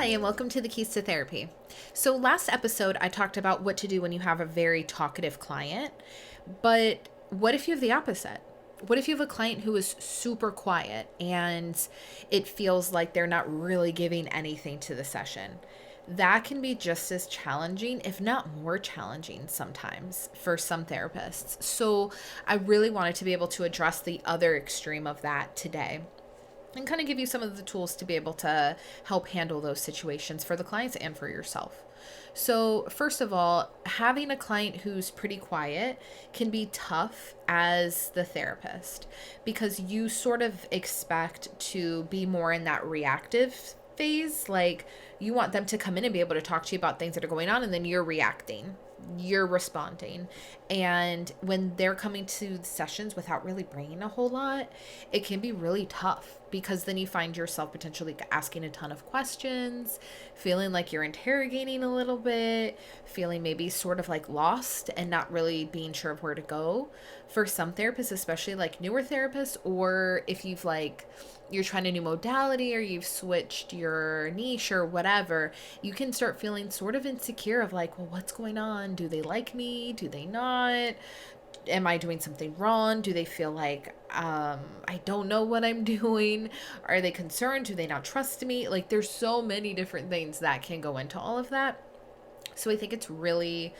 Hi, and welcome to the Keys to Therapy. So, last episode, I talked about what to do when you have a very talkative client, but what if you have the opposite? What if you have a client who is super quiet and it feels like they're not really giving anything to the session? That can be just as challenging, if not more challenging sometimes for some therapists. So, I really wanted to be able to address the other extreme of that today and kind of give you some of the tools to be able to help handle those situations for the clients and for yourself. So, first of all, having a client who's pretty quiet can be tough as the therapist because you sort of expect to be more in that reactive phase. Like, you want them to come in and be able to talk to you about things that are going on, and then you're reacting, you're responding. And when they're coming to sessions without really bringing a whole lot, it can be really tough because then you find yourself potentially asking a ton of questions, feeling like you're interrogating a little bit, feeling maybe sort of like lost and not really being sure of where to go. For some therapists, especially like newer therapists, or if you're trying a new modality or you've switched your niche or whatever, you can start feeling sort of insecure of like, well, what's going on? Do they like me? Do they not? Am I doing something wrong? Do they feel like I don't know what I'm doing? Are they concerned? Do they not trust me? Like, there's so many different things that can go into all of that. So I think it's really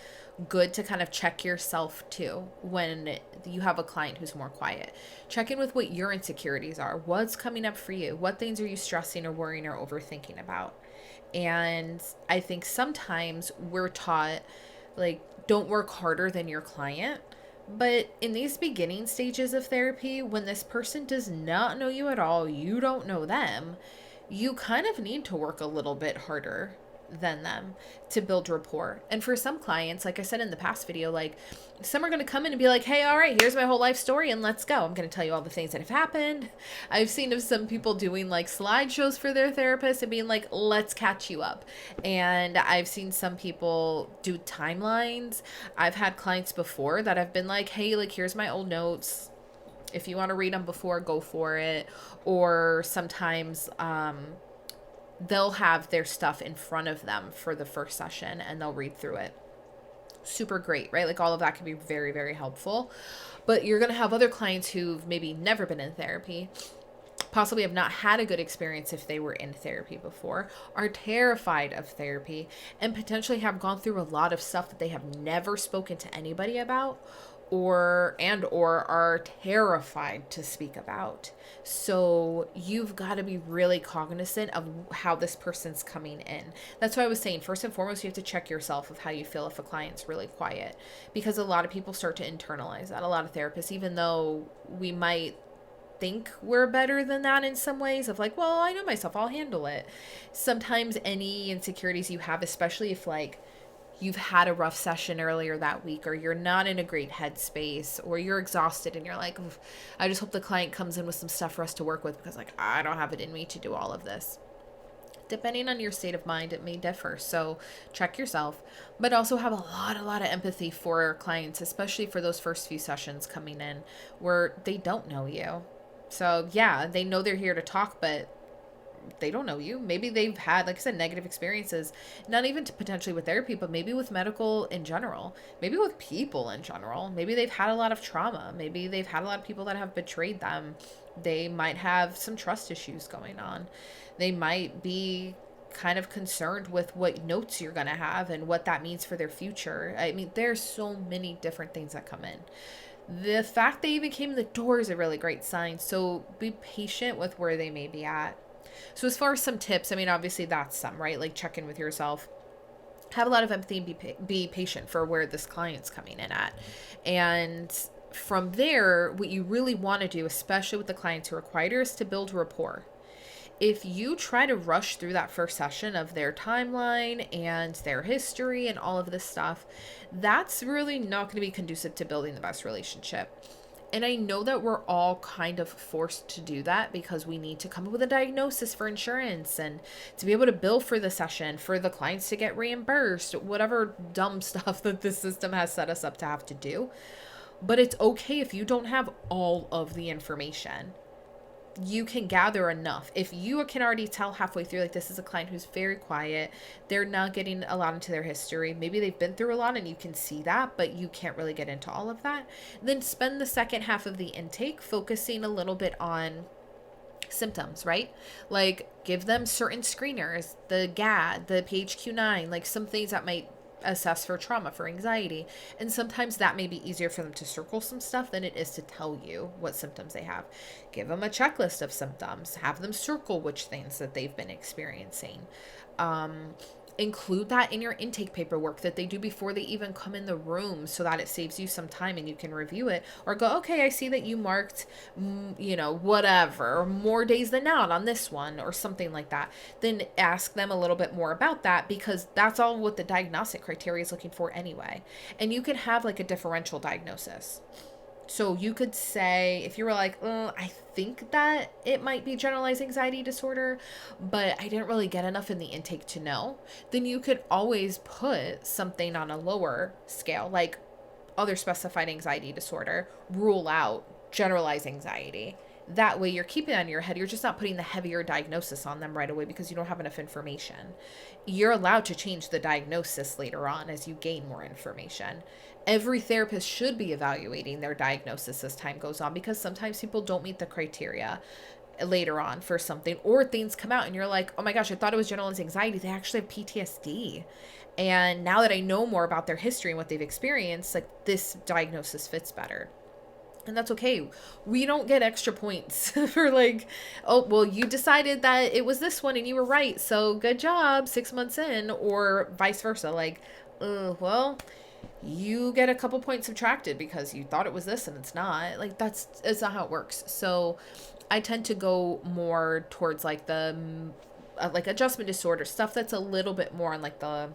good to kind of check yourself too when you have a client who's more quiet. Check in with what your insecurities are. What's coming up for you? What things are you stressing or worrying or overthinking about? And I think sometimes we're taught, like, don't work harder than your client. But in these beginning stages of therapy, when this person does not know you at all, you don't know them, you kind of need to work a little bit harder than them to build rapport. And for some clients, like I said in the past video, like, some are going to come in and be like, hey, all right, here's my whole life story and let's go. I'm going to tell you all the things that have happened. I've seen of some people doing like slideshows for their therapist and being like, let's catch you up. And I've seen some people do timelines. I've had clients before that have been like, hey, like, here's my old notes. If you want to read them before, go for it. Or sometimes they'll have their stuff in front of them for the first session and they'll read through it. Super great, right? Like, all of that can be very, very helpful. But you're going to have other clients who've maybe never been in therapy, possibly have not had a good experience if they were in therapy before, are terrified of therapy, and potentially have gone through a lot of stuff that they have never spoken to anybody about, or are terrified to speak about. So you've got to be really cognizant of how this person's coming in. That's why I was saying, first and foremost, you have to check yourself of how you feel if a client's really quiet, because a lot of people start to internalize that. A lot of therapists, even though we might think we're better than that in some ways, of like, well, I know myself, I'll handle it. Sometimes any insecurities you have, especially if like you've had a rough session earlier that week, or you're not in a great headspace, or you're exhausted and you're like, I just hope the client comes in with some stuff for us to work with because like I don't have it in me to do all of this. Depending on your state of mind, it may differ. So check yourself, but also have a lot of empathy for clients, especially for those first few sessions coming in where they don't know you. So yeah, they know they're here to talk, but they don't know you. Maybe they've had, like I said, negative experiences, not even to potentially with therapy, but maybe with medical in general, maybe with people in general. Maybe they've had a lot of trauma. Maybe they've had a lot of people that have betrayed them. They might have some trust issues going on. They might be kind of concerned with what notes you're going to have and what that means for their future. I mean, there's so many different things that come in. The fact they even came in the door is a really great sign. So be patient with where they may be at. So as far as some tips, I mean, obviously that's some, right? Like, check in with yourself, have a lot of empathy, and be patient for where this client's coming in at. And from there, what you really want to do, especially with the clients who are quieter, is to build rapport. If you try to rush through that first session of their timeline and their history and all of this stuff, that's really not going to be conducive to building the best relationship. And I know that we're all kind of forced to do that because we need to come up with a diagnosis for insurance and to be able to bill for the session, for the clients to get reimbursed, whatever dumb stuff that the system has set us up to have to do. But it's okay if you don't have all of the information. you can gather enough. If you can already tell halfway through, like, this is a client who's very quiet, they're not getting a lot into their history, maybe they've been through a lot and you can see that, but you can't really get into all of that, then spend the second half of the intake focusing a little bit on symptoms, right? Like, give them certain screeners, the GAD, the PHQ-9, like some things that might assess for trauma, for anxiety. And sometimes that may be easier for them to circle some stuff than it is to tell you what symptoms they have. Give them a checklist of symptoms, have them circle which things that they've been experiencing. Include that in your intake paperwork that they do before they even come in the room, so that it saves you some time and you can review it, or go, okay, I see that you marked, whatever, more days than not on this one, or something like that. Then ask them a little bit more about that, because that's all what the diagnostic criteria is looking for anyway. And you could have like a differential diagnosis. So you could say, if you were like, I think that it might be generalized anxiety disorder, but I didn't really get enough in the intake to know, then you could always put something on a lower scale, like other specified anxiety disorder, rule out generalized anxiety. That way you're keeping it on your head. You're just not putting the heavier diagnosis on them right away because you don't have enough information. You're allowed to change the diagnosis later on as you gain more information. Every therapist should be evaluating their diagnosis as time goes on, because sometimes people don't meet the criteria later on for something, or things come out and you're like, oh my gosh, I thought it was generalized anxiety. They actually have PTSD. And now that I know more about their history and what they've experienced, like, this diagnosis fits better. And that's okay. We don't get extra points for like, oh, well, you decided that it was this one and you were right, so good job 6 months in, or vice versa. Like, well, you get a couple points subtracted because you thought it was this and it's not. Like, it's not how it works. So I tend to go more towards like the like adjustment disorder stuff that's a little bit more on like the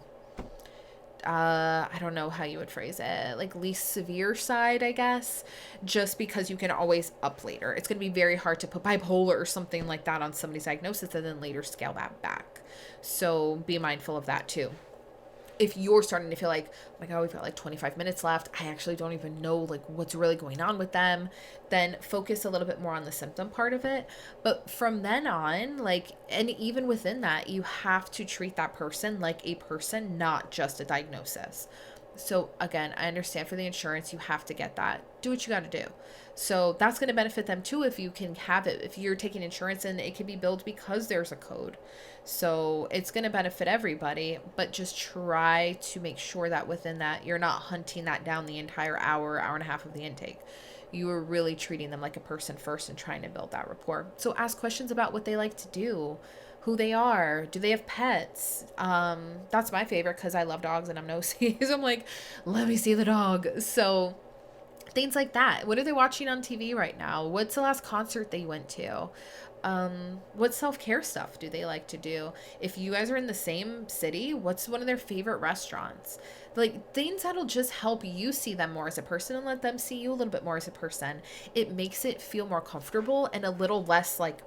I don't know how you would phrase it, like least severe side, I guess, just because you can always up later. It's going to be very hard to put bipolar or something like that on somebody's diagnosis and then later scale that back. So be mindful of that too. If you're starting to feel like, oh my God, we've got like 25 minutes left, I actually don't even know like what's really going on with them, then focus a little bit more on the symptom part of it. But from then on, like, and even within that, you have to treat that person like a person, not just a diagnosis. So again, I understand for the insurance, you have to get that. Do what you got to do. So that's going to benefit them too if you can have it. If you're taking insurance, and it can be billed because there's a code. So it's going to benefit everybody, but just try to make sure that within that, you're not hunting that down the entire hour and a half of the intake. You are really treating them like a person first and trying to build that rapport. So ask questions about what they like to do, who they are. Do they have pets? That's my favorite because I love dogs and I'm nosy. So I'm like, let me see the dog. So things like that. What are they watching on TV right now? What's the last concert they went to? What self-care stuff do they like to do? If you guys are in the same city, what's one of their favorite restaurants? Like, things that'll just help you see them more as a person and let them see you a little bit more as a person. It makes it feel more comfortable and a little less like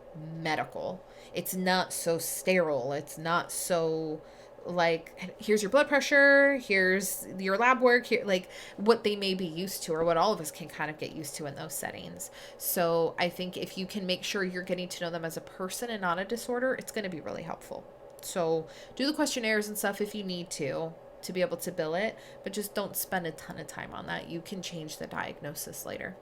medical. It's not so sterile. It's not so like, here's your blood pressure, here's your lab work, here, like what they may be used to, or what all of us can kind of get used to in those settings. So I think if you can make sure you're getting to know them as a person and not a disorder, it's going to be really helpful. So do the questionnaires and stuff if you need to be able to bill it, but just don't spend a ton of time on that. You can change the diagnosis later.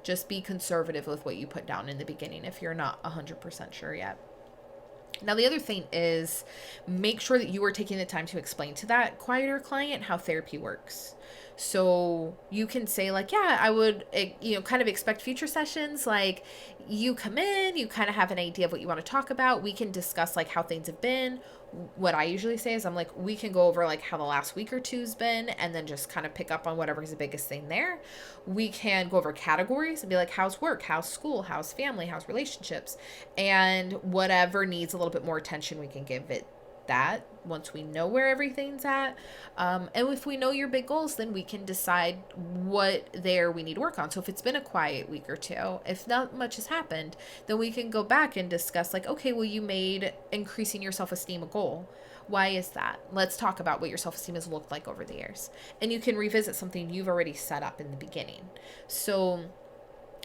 Just be conservative with what you put down in the beginning if you're not 100% sure yet. Now, the other thing is, make sure that you are taking the time to explain to that quieter client how therapy works. So you can say like, yeah, I would, kind of expect future sessions. Like, you come in, you kind of have an idea of what you want to talk about. We can discuss like how things have been. What I usually say is I'm like, we can go over like how the last week or two's been, and then just kind of pick up on whatever's the biggest thing there. We can go over categories and be like, how's work, how's school, how's family, how's relationships, and whatever needs a little bit more attention, we can give it that once we know where everything's at. And if we know your big goals, then we can decide what there we need to work on. So if it's been a quiet week or two, if not much has happened, then we can go back and discuss like, okay, well, you made increasing your self-esteem a goal. Why is that? Let's talk about what your self-esteem has looked like over the years. And you can revisit something you've already set up in the beginning. So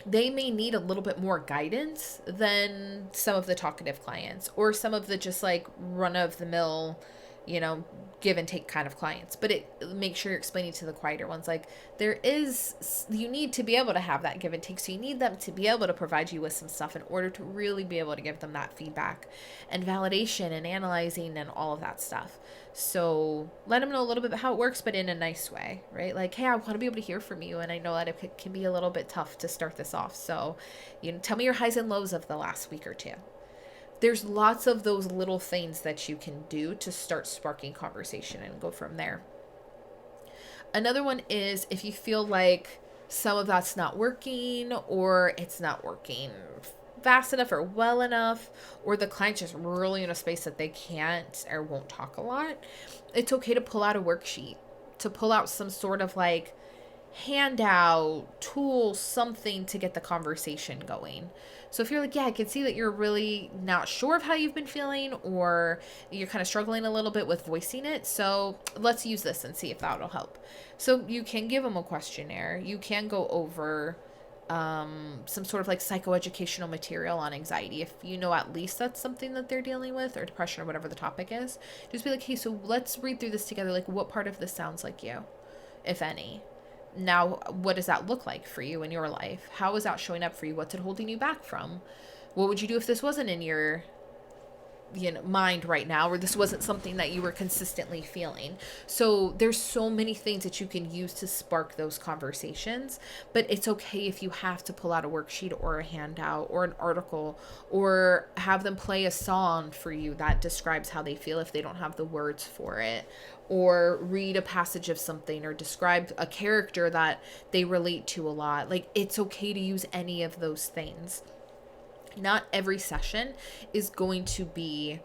they may need a little bit more guidance than some of the talkative clients or some of the just like run of the mill, you know, give and take kind of clients. But it make sure you're explaining to the quieter ones, like you need to be able to have that give and take. So you need them to be able to provide you with some stuff in order to really be able to give them that feedback and validation and analyzing and all of that stuff. So let them know a little bit about how it works, but in a nice way, right? Like, hey, I want to be able to hear from you. And I know that it can be a little bit tough to start this off. So, you know, tell me your highs and lows of the last week or two. There's lots of those little things that you can do to start sparking conversation and go from there. Another one is if you feel like some of that's not working or it's not working fast enough or well enough, or the client's just really in a space that they can't or won't talk a lot, it's okay to pull out a worksheet, to pull out some sort of like handout, tool, something to get the conversation going. So if you're like, yeah, I can see that you're really not sure of how you've been feeling, or you're kind of struggling a little bit with voicing it, so let's use this and see if that'll help. So you can give them a questionnaire. You can go over some sort of like psychoeducational material on anxiety if you know at least that's something that they're dealing with, or depression, or whatever the topic is. Just be like, hey, so let's read through this together. Like, what part of this sounds like you, if any? Now, what does that look like for you in your life? How is that showing up for you? What's it holding you back from? What would you do if this wasn't in your mind right now, or this wasn't something that you were consistently feeling? So there's so many things that you can use to spark those conversations, but it's okay if you have to pull out a worksheet or a handout or an article, or have them play a song for you that describes how they feel if they don't have the words for it, or read a passage of something, or describe a character that they relate to a lot. Like, it's okay to use any of those things. Not every session is going to be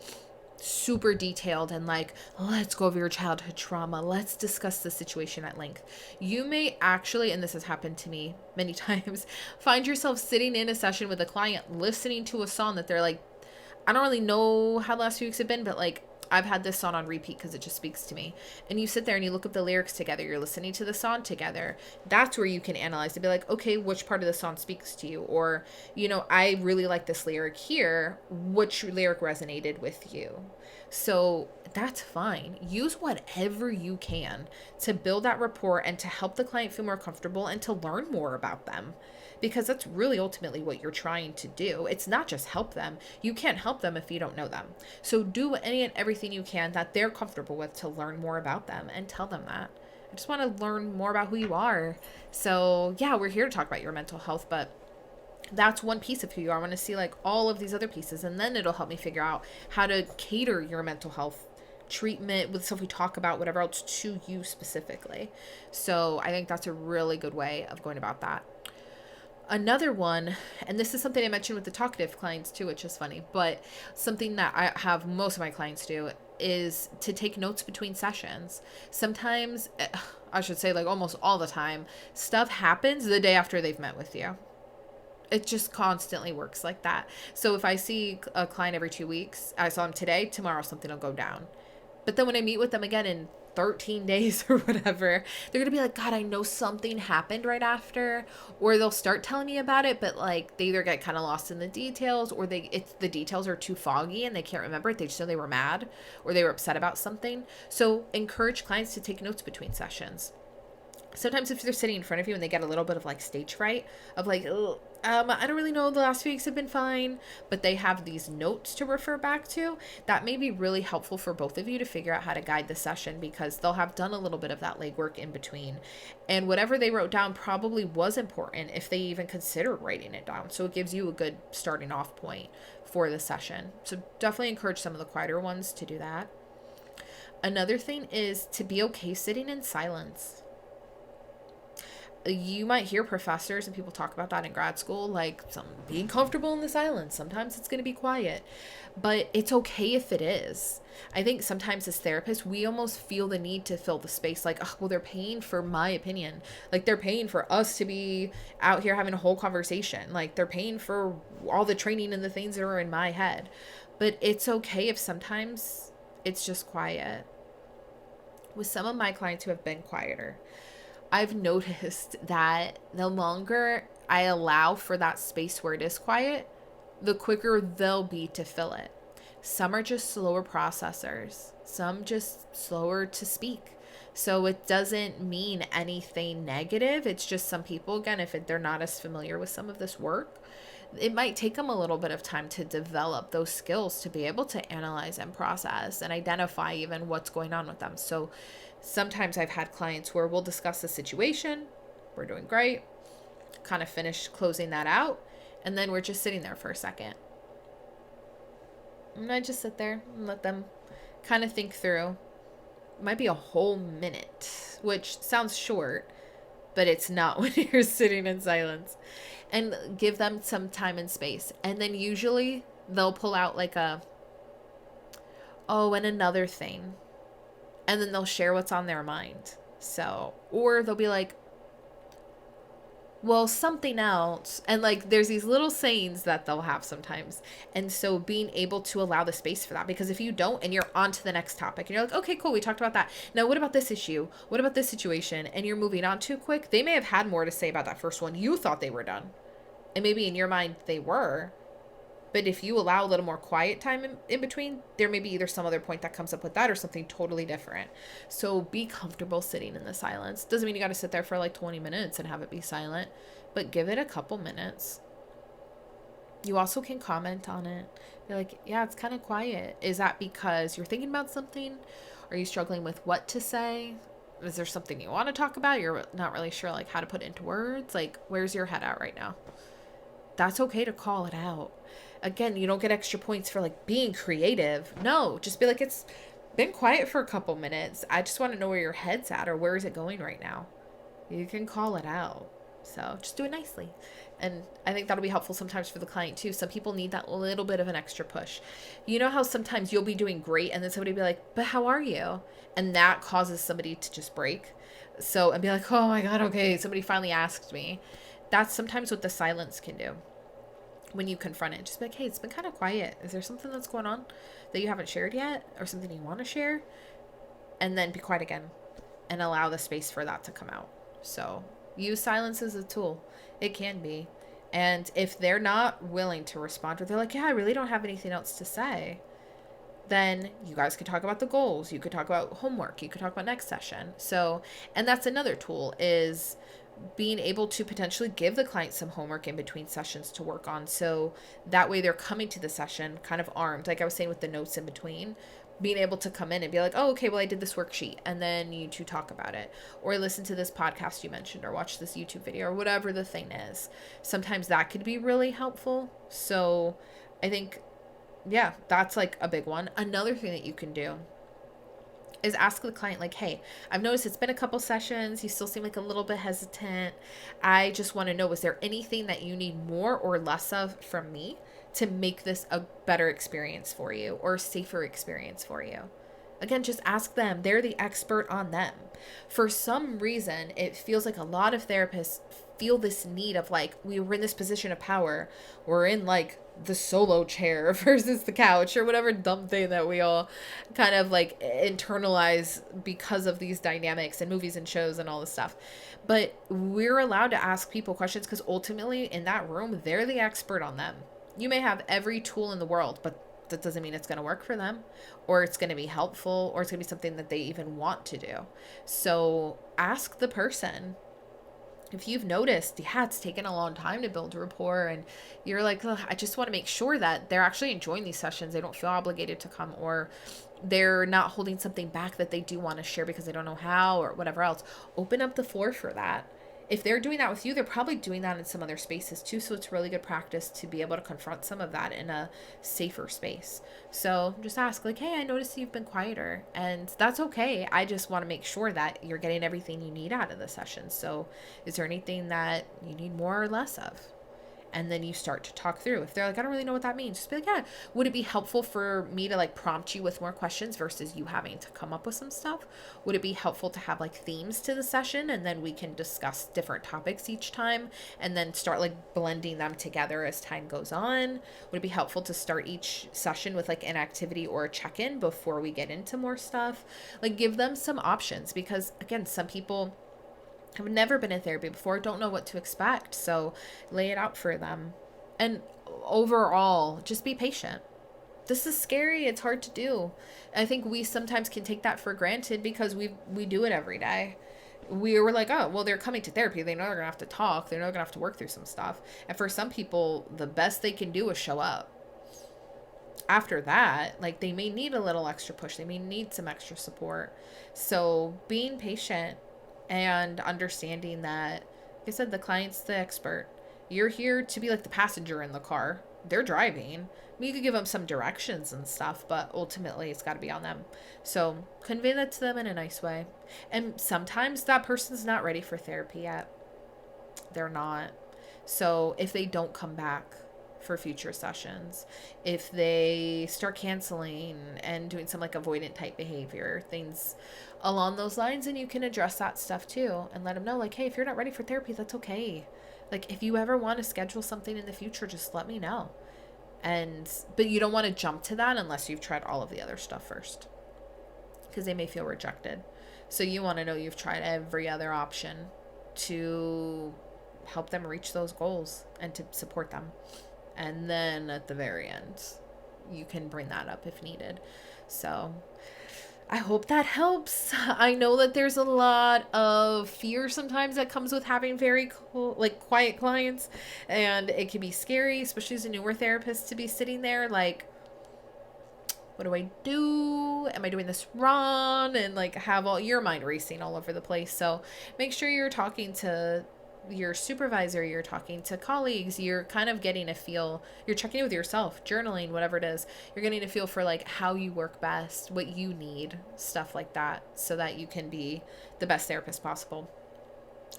super detailed and like, let's go over your childhood trauma, let's discuss the situation at length. You may actually, and this has happened to me many times, find yourself sitting in a session with a client listening to a song that they're like, I don't really know how the last few weeks have been, but like, I've had this song on repeat because it just speaks to me. And you sit there and you look up the lyrics together. You're listening to the song together. That's where you can analyze to be like, okay, which part of the song speaks to you? Or, you know, I really like this lyric here. Which lyric resonated with you? So that's fine. Use whatever you can to build that rapport and to help the client feel more comfortable and to learn more about them, because that's really ultimately what you're trying to do. It's not just help them. You can't help them if you don't know them. So do any and everything you can that they're comfortable with to learn more about them, and tell them that. I just want to learn more about who you are. So yeah, we're here to talk about your mental health, but that's one piece of who you are. I want to see like all of these other pieces, and then it'll help me figure out how to cater your mental health treatment with stuff we talk about, whatever else, to you specifically. So I think that's a really good way of going about that. Another one, and this is something I mentioned with the talkative clients too, which is funny, but something that I have most of my clients do is to take notes between sessions. Sometimes, I should say like almost all the time, stuff happens the day after they've met with you. It just constantly works like that. So if I see a client every 2 weeks, I saw them today, tomorrow something will go down. But then when I meet with them again in 13 days or whatever, they're going to be like, God, I know something happened right after, or they'll start telling me about it, but like they either get kind of lost in the details, or the details are too foggy and they can't remember it. They just know they were mad or they were upset about something. So encourage clients to take notes between sessions. Sometimes if they're sitting in front of you and they get a little bit of like stage fright of like, I don't really know, the last few weeks have been fine, but they have these notes to refer back to, that may be really helpful for both of you to figure out how to guide the session, because they'll have done a little bit of that legwork in between. And whatever they wrote down probably was important if they even considered writing it down. So it gives you a good starting off point for the session. So definitely encourage some of the quieter ones to do that. Another thing is to be okay sitting in silence. You might hear professors and people talk about that in grad school, like some being comfortable in the silence. Sometimes it's going to be quiet, but it's okay if it is. I think sometimes as therapists, we almost feel the need to fill the space like, oh, well, they're paying for my opinion. Like they're paying for us to be out here having a whole conversation. Like they're paying for all the training and the things that are in my head. But it's okay if sometimes it's just quiet. With some of my clients who have been quieter, I've noticed that the longer I allow for that space where it is quiet, the quicker they'll be to fill it. Some are just slower processors, some just slower to speak. So it doesn't mean anything negative. It's just some people, again, if they're not as familiar with some of this work, it might take them a little bit of time to develop those skills to be able to analyze and process and identify even what's going on with them. So sometimes I've had clients where we'll discuss the situation, we're doing great, kind of finish closing that out, and then we're just sitting there for a second. And I just sit there and let them kind of think through. It might be a whole minute, which sounds short, but it's not when you're sitting in silence. And give them some time and space. And then usually they'll pull out like and another thing. And then they'll share what's on their mind. So, or they'll be like, well, something else. And like, there's these little sayings that they'll have sometimes. And so being able to allow the space for that, because if you don't, and you're on to the next topic and you're like, okay, cool, we talked about that. Now, what about this issue? What about this situation? And you're moving on too quick. They may have had more to say about that first one. You thought they were done. And maybe in your mind they were. But if you allow a little more quiet time in between, there may be either some other point that comes up with that or something totally different. So be comfortable sitting in the silence. Doesn't mean you got to sit there for like 20 minutes and have it be silent, but give it a couple minutes. You also can comment on it. You're like, yeah, it's kind of quiet. Is that because you're thinking about something? Are you struggling with what to say? Is there something you want to talk about? You're not really sure like how to put it into words. Like, where's your head at right now? That's okay to call it out. Again, you don't get extra points for like being creative. No, just be like, it's been quiet for a couple minutes. I just want to know where your head's at or where is it going right now. You can call it out. So just do it nicely. And I think that'll be helpful sometimes for the client too. Some people need that little bit of an extra push. You know how sometimes you'll be doing great and then somebody will be like, but how are you? And that causes somebody to just break. So, and be like, oh my God, okay, somebody finally asked me. That's sometimes what the silence can do. When you confront it, just be like, hey, it's been kind of quiet. Is there something that's going on that you haven't shared yet or something you want to share? And then be quiet again and allow the space for that to come out. So use silence as a tool. It can be. And if they're not willing to respond or they're like, yeah, I really don't have anything else to say, then you guys could talk about the goals. You could talk about homework. You could talk about next session. So, and that's another tool is being able to potentially give the client some homework in between sessions to work on. So that way they're coming to the session kind of armed, like I was saying with the notes in between, being able to come in and be like, oh, okay, well, I did this worksheet and then you two talk about it or listen to this podcast you mentioned or watch this YouTube video or whatever the thing is. Sometimes that could be really helpful. So I think, yeah, that's like a big one. Another thing that you can do is ask the client like, hey, I've noticed it's been a couple sessions. You still seem like a little bit hesitant. I just want to know, is there anything that you need more or less of from me to make this a better experience for you or a safer experience for you? Again, just ask them. They're the expert on them. For some reason, it feels like a lot of therapists feel this need of like, we were in this position of power. We're in like the solo chair versus the couch or whatever dumb thing that we all kind of like internalize because of these dynamics and movies and shows and all this stuff. But we're allowed to ask people questions because ultimately in that room, they're the expert on them. You may have every tool in the world, but that doesn't mean it's going to work for them or it's going to be helpful or it's going to be something that they even want to do. So ask the person. If you've noticed, yeah, it's taken a long time to build rapport and you're like, I just want to make sure that they're actually enjoying these sessions. They don't feel obligated to come or they're not holding something back that they do want to share because they don't know how or whatever else. Open up the floor for that. If they're doing that with you, they're probably doing that in some other spaces too. So it's really good practice to be able to confront some of that in a safer space. So just ask like, hey, I noticed you've been quieter and that's okay. I just want to make sure that you're getting everything you need out of the session. So is there anything that you need more or less of? And then you start to talk through. If they're like, I don't really know what that means, just be like, yeah, would it be helpful for me to like prompt you with more questions versus you having to come up with some stuff? Would it be helpful to have like themes to the session and then we can discuss different topics each time and then start like blending them together as time goes on? Would it be helpful to start each session with like an activity or a check-in before we get into more stuff? Like give them some options because again, some people have never been in therapy before, don't know what to expect. So lay it out for them. And overall, just be patient. This is scary. It's hard to do. I think we sometimes can take that for granted because we do it every day. We were like, oh, well, they're coming to therapy. They know they're going to have to talk. They know they're going to have to work through some stuff. And for some people, the best they can do is show up. After that, like, they may need a little extra push. They may need some extra support. So being patient and understanding that, like I said, the client's the expert. You're here to be like the passenger in the car. They're driving. You could give them some directions and stuff, but ultimately it's got to be on them. So convey that to them in a nice way. And sometimes that person's not ready for therapy yet. They're not. So if they don't come back for future sessions, if they start canceling and doing some like avoidant type behavior, things along those lines, and you can address that stuff too and let them know, like, hey, if you're not ready for therapy, that's okay. Like, if you ever want to schedule something in the future, just let me know. But you don't want to jump to that unless you've tried all of the other stuff first, because they may feel rejected. So you want to know you've tried every other option to help them reach those goals and to support them. And then at the very end, you can bring that up if needed. So I hope that helps. I know that there's a lot of fear sometimes that comes with having very quiet clients, and it can be scary, especially as a newer therapist, to be sitting there like, what do I do? Am I doing this wrong? And like have all your mind racing all over the place. So make sure you're talking to your supervisor, you're talking to colleagues, you're kind of getting a feel, you're checking in with yourself, journaling, whatever it is. You're getting a feel for like how you work best, what you need, stuff like that, so that you can be the best therapist possible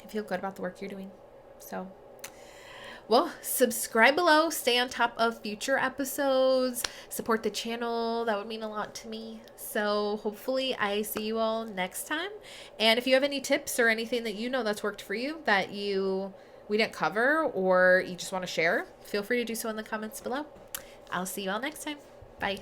and feel good about the work you're doing. So, well, subscribe below, stay on top of future episodes, support the channel. That would mean a lot to me. So hopefully I see you all next time. And if you have any tips or anything that you know that's worked for you that we didn't cover, or you just want to share, feel free to do so in the comments below. I'll see you all next time. Bye.